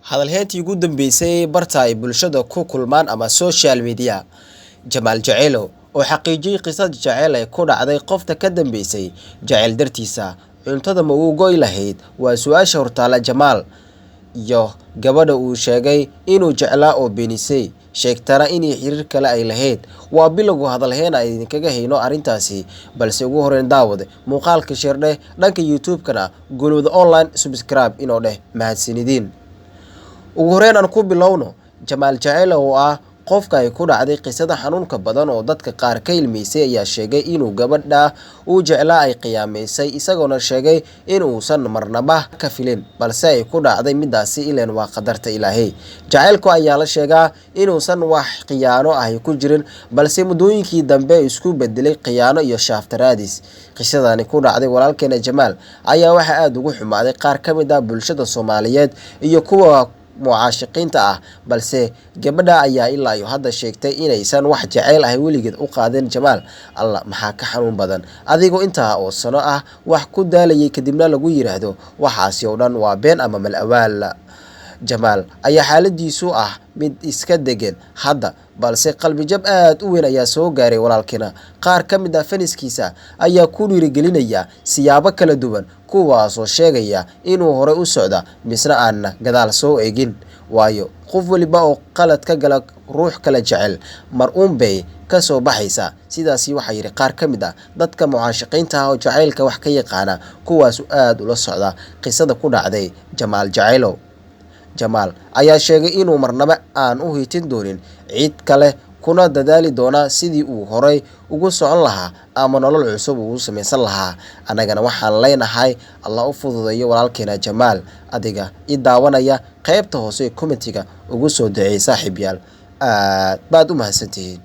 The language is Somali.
hadalheyntii ugu dambeysay barta ay bulshada ku kulmaan ama social media. Jamaal Jacaylo oo xaqiijiyay qisad jacayl ay ku dhacday qofta ka dambeysay jacayl dartiisa cuntada ma uu goy lahayd waa su'aasha hortaala Jamaal iyo gabadha uu sheegay inuu jeclaa oo beenisay sheegtana in xiriir kale ay lahayd waa bilowga hadalheyn ay idinkaga hayno arintaasi balse ugu horeen daawade muuqaalka sheerdhe dhanka YouTube-kana Gulwada Online subscribe inoo dheh mahadsanidin. ugu horeen aan ku bilowno Jamaal Jacaylo oo ah qofka ay ku dhacday qisada xanuunka badan oo dadka qaar ka ilmeysay ayaa sheegay inuu gabadha uu jeclaa ay qiyaamaysay isagoona sheegay in uusan marnaba ka filin balse ay ku dhacday midaasi ileen waa qadarta Ilaahay. Jacaylku ayaa la sheegaa inuusan wax khiyaano ah ku jirin balse muddooyinkii dambe isku bedelay khiyaano iyo shaaftaraadis. qisadani ku dhacday walaalkeena Jamaal ayaa waxa aad ugu xumaaday qaar ka mid ah bulshada Soomaaliyeed iyo kuwa mucaashiqiinta ah balse gabadha ayaa ilaa iyo hadda sheegtay inaysan wax jacayl ah weligeed u qaadeen Jamaal. Allah maxaa ka xanuun badan adigoo intaa oo sano ah wax ku daalayay kadibna lagu yiraahdo waxaasi oo dhan waa been ama mal awaal. Jamaal ayaa xaaladiisu ah mid iska degan hadda balse qalbi jab aad u weyn ayaa soo gaaray walaalkina. qaar ka mid ah faniskiisa ayaa ku dhiirigelinaya siyaabo kala duwan kuwaas oo sheegaya inuu hore u socda misna aan gadaal soo eegin waayo qof waliba oo qalad ka gala ruux kala jecel mar bay ka soo baxaysa. sidaasi waxa yiri qaar ka mid ah dadka mucaashiqiinta ah oo jacaylka wax ka yaqaana kuwaas aad ula socda qisada ku dhacday Jamaal Jacaylo. Jamaal ayaa sheegay inuu marnaba aan u hiitin doonin cid kale kuna dadaali doona sidii uu horay ugu socon lahaa ama nolol cusub ugu samaysan lahaa. anagana waxaan leenahay Allah u fududeeyo walaalkeena Jamaal. adiga i daawanaya qaybta hoose comment-iga ugu soo duceey saaxiibayaal aad baad u mahadsantihiin.